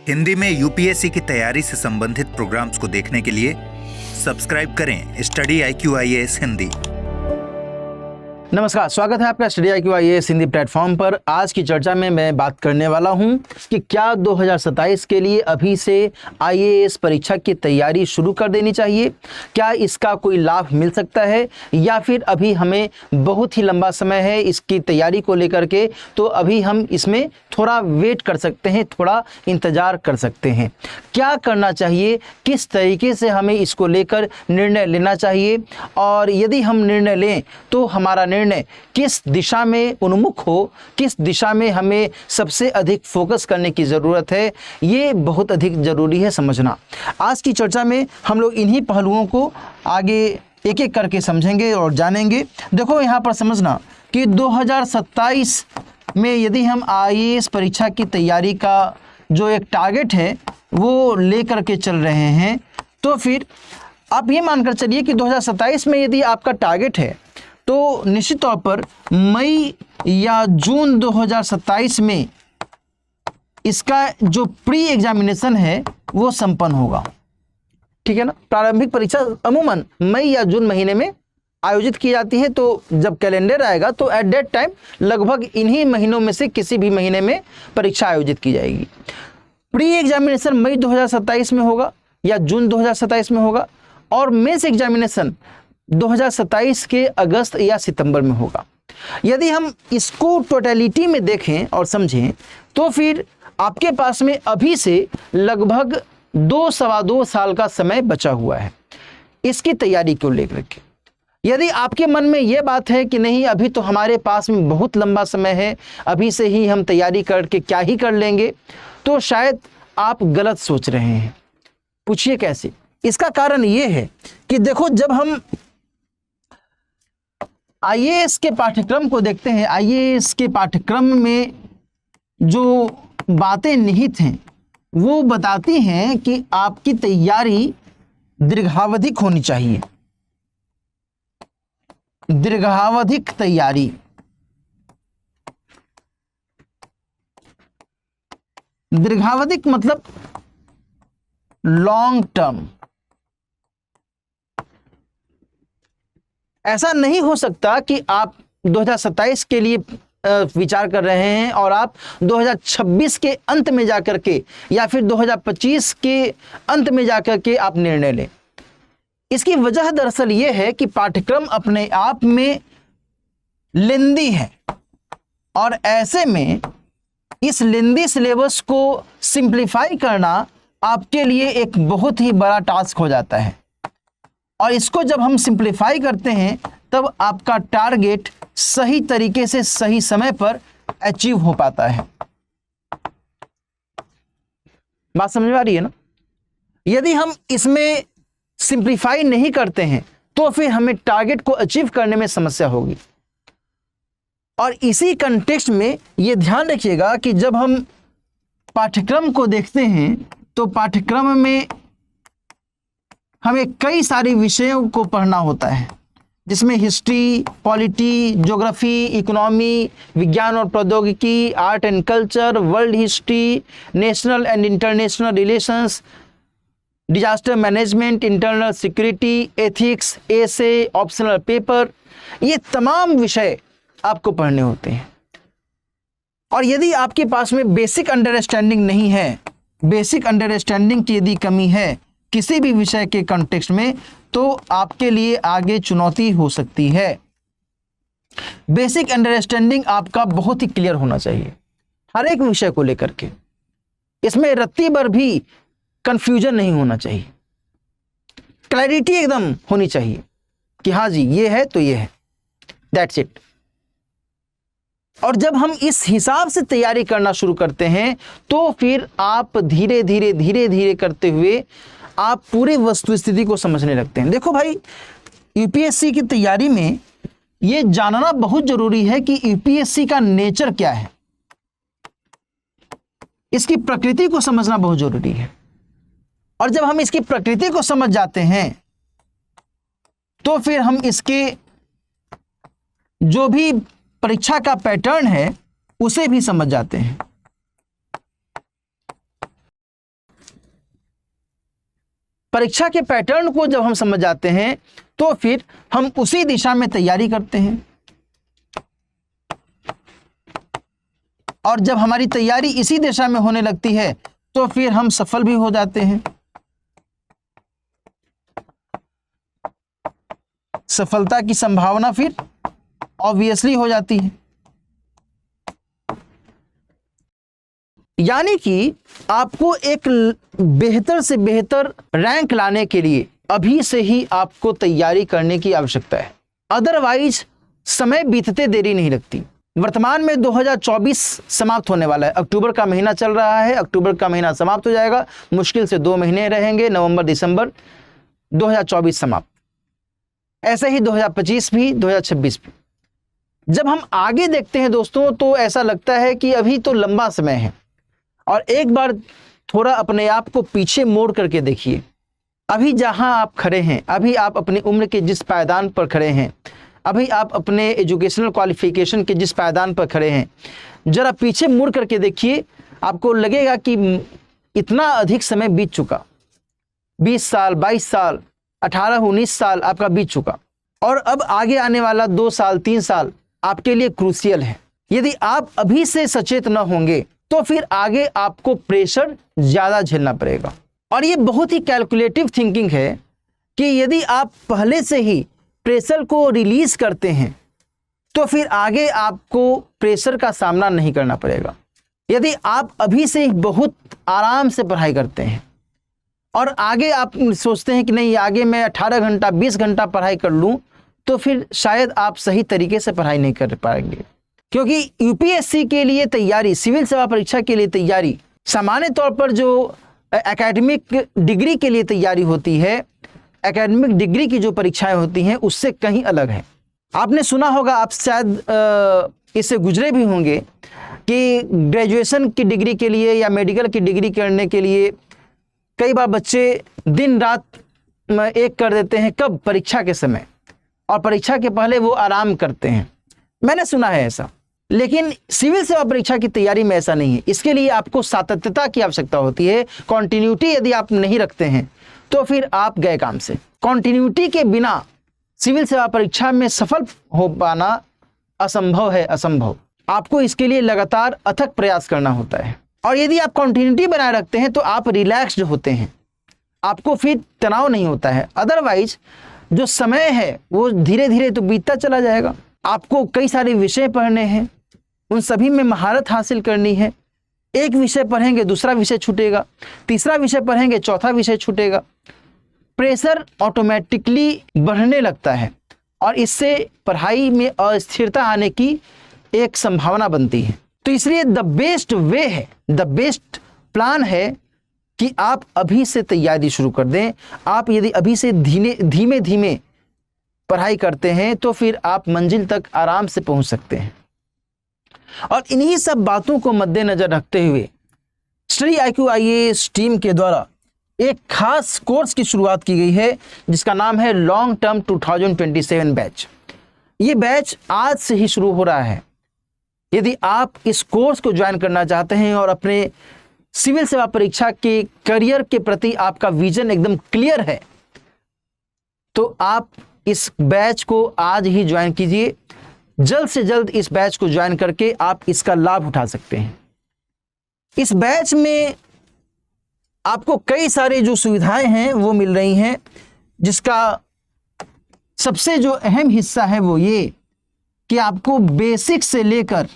हिंदी में यूपीएससी की तैयारी से संबंधित प्रोग्राम्स को देखने के लिए सब्सक्राइब करें स्टडी IQ-IAS हिंदी। नमस्कार, स्वागत है आपका स्टडी IQ-IAS हिंदी प्लेटफॉर्म पर। आज की चर्चा में मैं बात करने वाला हूं कि क्या 2027 के लिए अभी से IAS परीक्षा की तैयारी शुरू कर देनी चाहिए, क्या इसका कोई लाभ मिल सकता है या फिर अभी हमें बहुत ही लंबा समय है इसकी तैयारी को लेकर के, तो अभी हम इसमें थोड़ा वेट कर सकते हैं, थोड़ा इंतज़ार कर सकते हैं। क्या करना चाहिए, किस तरीके से हमें इसको लेकर निर्णय लेना चाहिए और यदि हम निर्णय लें तो हमारा निर्णय किस दिशा में उन्मुख हो, किस दिशा में हमें सबसे अधिक फोकस करने की ज़रूरत है, ये बहुत अधिक ज़रूरी है समझना। आज की चर्चा में हम लोग इन्हीं पहलुओं को आगे एक एक करके समझेंगे और जानेंगे। देखो यहाँ पर समझना कि 2027 में यदि हम IAS परीक्षा की तैयारी का जो एक टारगेट है वो लेकर के चल रहे हैं, तो फिर आप ये मानकर चलिए कि 2027 में यदि आपका टारगेट है तो निश्चित तौर पर मई या जून 2027 में इसका जो प्री एग्जामिनेशन है वो संपन्न होगा। ठीक है ना। प्रारंभिक परीक्षा अमूमन मई या जून महीने में आयोजित की जाती है, तो जब कैलेंडर आएगा तो एट दैट टाइम लगभग इन्हीं महीनों में से किसी भी महीने में परीक्षा आयोजित की जाएगी। प्री एग्जामिनेशन मई 2027 में होगा या जून 2027 में होगा और मेंस एग्जामिनेशन 2027 के अगस्त या सितंबर में होगा। यदि हम इसको टोटलिटी में देखें और समझें तो फिर आपके पास में अभी से लगभग 2-2.25 साल का समय बचा हुआ है इसकी तैयारी को लेकर के। यदि आपके मन में ये बात है कि नहीं, अभी तो हमारे पास में बहुत लंबा समय है, अभी से ही हम तैयारी करके क्या ही कर लेंगे, तो शायद आप गलत सोच रहे हैं। पूछिए कैसे। इसका कारण ये है कि देखो, जब हम IAS के पाठ्यक्रम को देखते हैं, IAS के पाठ्यक्रम में जो बातें निहित हैं वो बताती हैं कि आपकी तैयारी दीर्घावधिक होनी चाहिए। दीर्घावधिक तैयारी, दीर्घावधिक मतलब लॉन्ग टर्म। ऐसा नहीं हो सकता कि आप 2027 के लिए विचार कर रहे हैं और आप 2026 के अंत में जाकर के या फिर 2025 के अंत में जाकर के आप निर्णय लें। इसकी वजह दरअसल ये है कि पाठ्यक्रम अपने आप में लेंदी है और ऐसे में इस लेंदी सिलेबस को सिंप्लीफाई करना आपके लिए एक बहुत ही बड़ा टास्क हो जाता है और इसको जब हम सिंप्लीफाई करते हैं तब आपका टारगेट सही तरीके से सही समय पर अचीव हो पाता है। बात समझ में आ रही है ना। यदि हम इसमें सिंप्लीफाई नहीं करते हैं तो फिर हमें टारगेट को अचीव करने में समस्या होगी। और इसी कंटेक्स्ट में ये ध्यान रखिएगा कि जब हम पाठ्यक्रम को देखते हैं तो पाठ्यक्रम में हमें कई सारे विषयों को पढ़ना होता है, जिसमें हिस्ट्री, पॉलिटी, ज्योग्राफी, इकोनॉमी, विज्ञान और प्रौद्योगिकी, art and culture, world history, national and international relations, disaster management, internal security, ethics, essay, optional paper, ये तमाम विषय आपको पढ़ने होते हैं। और यदि आपके पास में बेसिक अंडरस्टैंडिंग नहीं है, बेसिक अंडरस्टैंडिंग की यदि कमी है किसी भी विषय के कॉन्टेक्स्ट में, तो आपके लिए आगे चुनौती हो सकती है। बेसिक अंडरस्टैंडिंग आपका बहुत ही क्लियर होना चाहिए हर एक विषय को लेकर के। इसमें रत्ती भर भी कंफ्यूजन नहीं होना चाहिए, क्लैरिटी एकदम होनी चाहिए कि हाँ जी ये है तो ये है, दैट्स इट। और जब हम इस हिसाब से तैयारी करना शुरू करते हैं तो फिर आप धीरे धीरे धीरे धीरे करते हुए आप पूरी वस्तुस्थिति को समझने लगते हैं। देखो भाई, यूपीएससी की तैयारी में ये जानना बहुत जरूरी है कि यूपीएससी का नेचर क्या है, इसकी प्रकृति को समझना बहुत जरूरी है। और जब हम इसकी प्रकृति को समझ जाते हैं तो फिर हम इसके जो भी परीक्षा का पैटर्न है उसे भी समझ जाते हैं। परीक्षा के पैटर्न को जब हम समझ जाते हैं तो फिर हम उसी दिशा में तैयारी करते हैं, और जब हमारी तैयारी इसी दिशा में होने लगती है तो फिर हम सफल भी हो जाते हैं। सफलता की संभावना फिर ऑब्वियसली हो जाती है। यानी कि आपको एक बेहतर से बेहतर रैंक लाने के लिए अभी से ही आपको तैयारी करने की आवश्यकता है, अदरवाइज समय बीतते देरी नहीं लगती। वर्तमान में 2024 समाप्त होने वाला है, अक्टूबर का महीना चल रहा है, अक्टूबर का महीना समाप्त हो जाएगा, मुश्किल से 2 महीने रहेंगे, नवंबर दिसंबर 2024 समाप्त। ऐसे ही 2025 भी, 2026 भी। जब हम आगे देखते हैं दोस्तों तो ऐसा लगता है कि अभी तो लंबा समय है, और एक बार थोड़ा अपने आप को पीछे मोड़ करके देखिए। अभी जहां आप खड़े हैं, अभी आप अपनी उम्र के जिस पायदान पर खड़े हैं, अभी आप अपने एजुकेशनल क्वालिफिकेशन के जिस पायदान पर खड़े हैं, जरा पीछे मुड़ करके देखिए, आपको लगेगा कि इतना अधिक समय बीत चुका। 20 साल, 22 साल, 18, 19 साल आपका बीत चुका, और अब आगे आने वाला 2 साल, 3 साल आपके लिए क्रूशियल है। यदि आप अभी से सचेत न होंगे तो फिर आगे आपको प्रेशर ज्यादा झेलना पड़ेगा। और ये बहुत ही कैलकुलेटिव थिंकिंग है कि यदि आप पहले से ही प्रेशर को रिलीज करते हैं तो फिर आगे आपको प्रेशर का सामना नहीं करना पड़ेगा। यदि आप अभी से बहुत आराम से पढ़ाई करते हैं और आगे आप सोचते हैं कि नहीं आगे मैं 18 घंटा 20 घंटा पढ़ाई कर लूं, तो फिर शायद आप सही तरीके से पढ़ाई नहीं कर पाएंगे। क्योंकि यूपीएससी के लिए तैयारी, सिविल सेवा परीक्षा के लिए तैयारी, सामान्य तौर पर जो एकेडमिक डिग्री के लिए तैयारी होती है, एकेडमिक डिग्री की जो परीक्षाएं होती हैं उससे कहीं अलग है। आपने सुना होगा, आप शायद इससे गुजरे भी होंगे कि ग्रेजुएशन की डिग्री के लिए या मेडिकल की डिग्री करने के लिए कई बार बच्चे दिन रात एक कर देते हैं। कब? परीक्षा के समय, और परीक्षा के पहले वो आराम करते हैं। मैंने सुना है ऐसा, लेकिन सिविल सेवा परीक्षा की तैयारी में ऐसा नहीं है। इसके लिए आपको सातत्यता की आवश्यकता होती है। कॉन्टिन्यूटी यदि आप नहीं रखते हैं तो फिर आप गए काम से। कॉन्टिन्यूटी के बिना सिविल सेवा परीक्षा में सफल हो पाना असंभव है, असंभव। आपको इसके लिए लगातार अथक प्रयास करना होता है, और यदि आप कॉन्टिन्यूटी बनाए रखते हैं तो आप रिलैक्स्ड होते हैं, आपको फिर तनाव नहीं होता है। अदरवाइज जो समय है वो धीरे धीरे तो बीतता चला जाएगा। आपको कई सारे विषय पढ़ने हैं, उन सभी में महारत हासिल करनी है। एक विषय पढ़ेंगे दूसरा विषय छूटेगा, तीसरा विषय पढ़ेंगे चौथा विषय छूटेगा। प्रेशर ऑटोमेटिकली बढ़ने लगता है, और इससे पढ़ाई में अस्थिरता आने की एक संभावना बनती है। तो इसलिए द बेस्ट वे है, द बेस्ट प्लान है कि आप अभी से तैयारी शुरू कर दें। आप यदि अभी से धीमे धीमे पढ़ाई करते हैं तो फिर आप मंजिल तक आराम से पहुंच सकते हैं। और इन्हीं सब बातों को मद्देनजर रखते हुए स्टडी IQ IAS टीम के द्वारा एक खास कोर्स की शुरुआत की गई है, जिसका नाम है लॉन्ग टर्म 2027 बैच। ये बैच आज से ही शुरू हो रहा है। यदि आप इस कोर्स को ज्वाइन करना चाहते हैं और अपने सिविल सेवा परीक्षा के करियर के प्रति आपका विजन एकदम क्लियर है, तो आप इस बैच को आज ही ज्वाइन कीजिए। जल्द से जल्द इस बैच को ज्वाइन करके आप इसका लाभ उठा सकते हैं। इस बैच में आपको कई सारे जो सुविधाएं हैं वो मिल रही हैं, जिसका सबसे जो अहम हिस्सा है वो ये कि आपको बेसिक से लेकर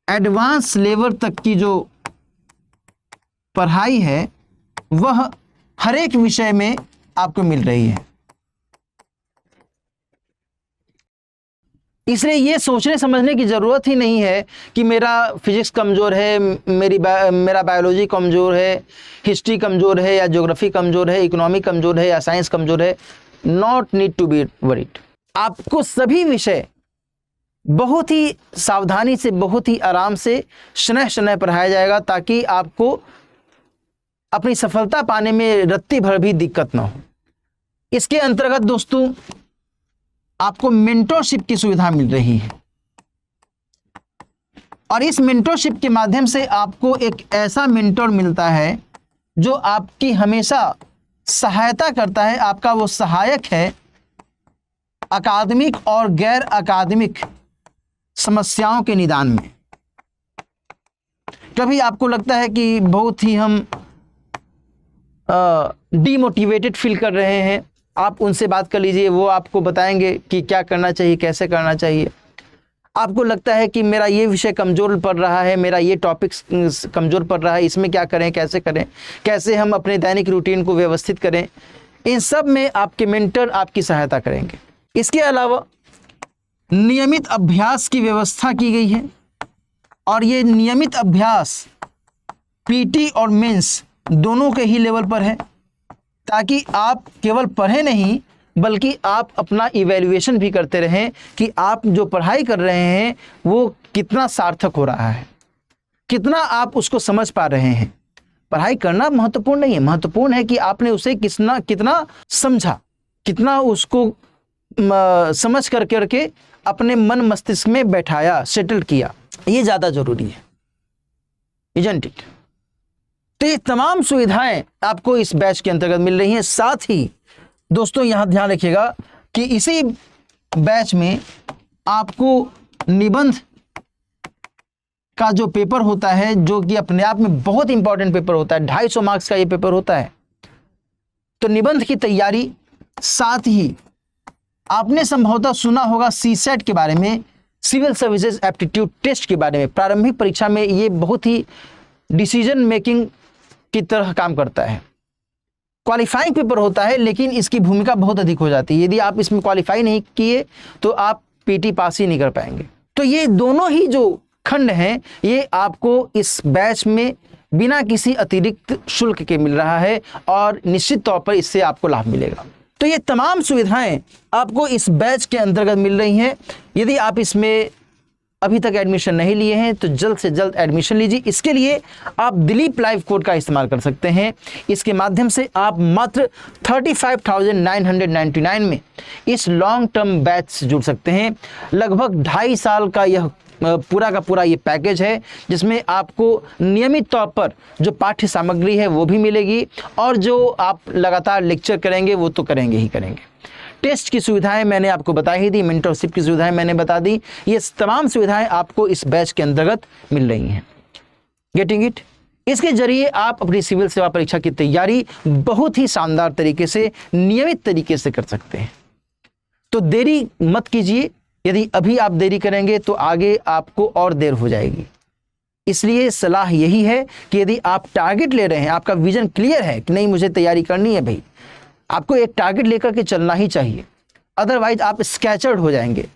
एडवांस लेवल तक की जो पढ़ाई है वह हर एक विषय में आपको मिल रही है। इसलिए ये सोचने समझने की ज़रूरत ही नहीं है कि मेरा फिजिक्स कमज़ोर है, मेरा बायोलॉजी कमज़ोर है, हिस्ट्री कमज़ोर है, या ज्योग्राफी कमज़ोर है, इकोनॉमी कमज़ोर है, या साइंस कमज़ोर है। Not need to be worried. आपको सभी विषय बहुत ही सावधानी से, बहुत ही आराम से, शनह शनह पढ़ाया जाएगा, ताकि आपको अपनी सफलता पाने में रत्ती भर भी दिक्कत ना हो। इसके अंतर्गत दोस्तों आपको मेंटरशिप की सुविधा मिल रही है, और इस मेंटरशिप के माध्यम से आपको एक ऐसा मेंटर मिलता है जो आपकी हमेशा सहायता करता है, आपका वो सहायक है अकादमिक और गैर अकादमिक समस्याओं के निदान में। कभी आपको लगता है कि बहुत ही हम डीमोटिवेटेड फील कर रहे हैं, आप उनसे बात कर लीजिए, वो आपको बताएंगे कि क्या करना चाहिए, कैसे करना चाहिए। आपको लगता है कि मेरा ये विषय कमज़ोर पड़ रहा है, मेरा ये टॉपिक कमज़ोर पड़ रहा है, इसमें क्या करें, कैसे हम अपने दैनिक रूटीन को व्यवस्थित करें, इन सब में आपके मेंटर आपकी सहायता करेंगे। इसके अलावा नियमित अभ्यास की व्यवस्था की गई है और ये नियमित अभ्यास पीटी और मेंस दोनों के ही लेवल पर है, ताकि आप केवल पढ़े नहीं बल्कि आप अपना इवैल्यूएशन भी करते रहें कि आप जो पढ़ाई कर रहे हैं वो कितना सार्थक हो रहा है, कितना आप उसको समझ पा रहे हैं। पढ़ाई करना महत्वपूर्ण नहीं है, महत्वपूर्ण है कि आपने उसे कितना समझा, कितना उसको समझ करके अपने मन मस्तिष्क में बैठाया, सेटल किया, ये ज़्यादा जरूरी है, इजंट इट। तो ये तमाम सुविधाएं आपको इस बैच के अंतर्गत मिल रही हैं। साथ ही दोस्तों यहाँ ध्यान रखिएगा कि इसी बैच में आपको निबंध का जो पेपर होता है, जो कि अपने आप में बहुत इंपॉर्टेंट पेपर होता है, 250 मार्क्स का ये पेपर होता है, तो निबंध की तैयारी, साथ ही आपने संभवतः सुना होगा सीसेट के बारे में, सिविल सर्विसेज एप्टीट्यूड टेस्ट के बारे में। प्रारंभिक परीक्षा में ये बहुत ही डिसीजन मेकिंग की तरह काम करता है। क्वालिफाइंग पेपर होता है लेकिन इसकी भूमिका बहुत अधिक हो जाती है। यदि आप इसमें क्वालिफाई नहीं किए तो आप पीटी पास ही नहीं कर पाएंगे। तो ये दोनों ही जो खंड हैं ये आपको इस बैच में बिना किसी अतिरिक्त शुल्क के मिल रहा है और निश्चित तौर पर इससे आपको लाभ मिलेगा। तो ये तमाम सुविधाएं आपको इस बैच के अंतर्गत मिल रही हैं। यदि आप इसमें अभी तक एडमिशन नहीं लिए हैं तो जल्द से जल्द एडमिशन लीजिए। इसके लिए आप दिलीप लाइव कोड का इस्तेमाल कर सकते हैं। इसके माध्यम से आप मात्र 35,999 में इस लॉन्ग टर्म बैच से जुड़ सकते हैं। लगभग 2.5 साल का यह पूरा का पूरा ये पैकेज है, जिसमें आपको नियमित तौर पर जो पाठ्य सामग्री है वो भी मिलेगी और जो आप लगातार लेक्चर करेंगे वो तो करेंगे ही करेंगे। टेस्ट की सुविधाएं मैंने आपको बता ही दी, मेंटरशिप की सुविधाएं मैंने बता दी। ये तमाम सुविधाएं आपको इस बैच के अंतर्गत मिल रही हैं। Getting it? इसके जरिए आप अपनी सिविल सेवा परीक्षा की तैयारी बहुत ही शानदार तरीके से, नियमित तरीके से कर सकते हैं। तो देरी मत कीजिए। यदि अभी आप देरी करेंगे तो आगे आपको और देर हो जाएगी। इसलिए सलाह यही है कि यदि आप टारगेट ले रहे हैं, आपका विजन क्लियर है कि नहीं मुझे तैयारी करनी है भाई, आपको एक टारगेट लेकर के चलना ही चाहिए। अदरवाइज आप स्कैचर्ड हो जाएंगे,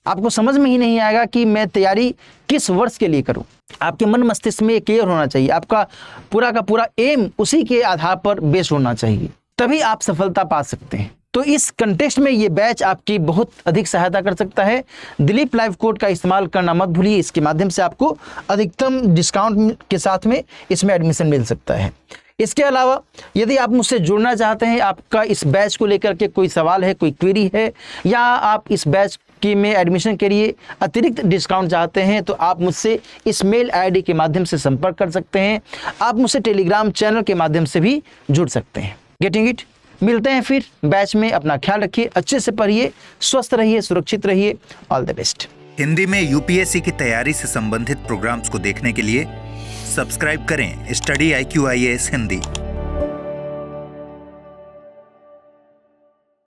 आपको समझ में ही नहीं आएगा कि मैं तैयारी किस वर्ष के लिए करूं। आपके मन मस्तिष्क में क्लियर होना चाहिए, आपका पूरा का पूरा एम उसी के आधार पर बेस होना चाहिए, तभी आप सफलता पा सकते हैं। तो इस कंटेस्ट में ये बैच आपकी बहुत अधिक सहायता कर सकता है। दिलीप लाइव कोड का इस्तेमाल करना मत भूलिए, इसके माध्यम से आपको अधिकतम डिस्काउंट के साथ में इसमें एडमिशन मिल सकता है। इसके अलावा यदि आप मुझसे जुड़ना चाहते हैं, आपका इस बैच को लेकर के कोई सवाल है, कोई क्वेरी है, या आप इस बैच की में एडमिशन के लिए अतिरिक्त डिस्काउंट चाहते हैं, तो आप मुझसे इस मेल आईडी के माध्यम से संपर्क कर सकते हैं। आप मुझसे टेलीग्राम चैनल के माध्यम से भी जुड़ सकते हैं। Getting it? मिलते हैं फिर बैच में। अपना ख्याल रखिए, अच्छे से पढ़िए, स्वस्थ रहिए, सुरक्षित रहिए। All the best. हिंदी में यूपीएससी की तैयारी से संबंधित प्रोग्राम्स को देखने के लिए सब्सक्राइब करें स्टडी IQ IAS हिंदी।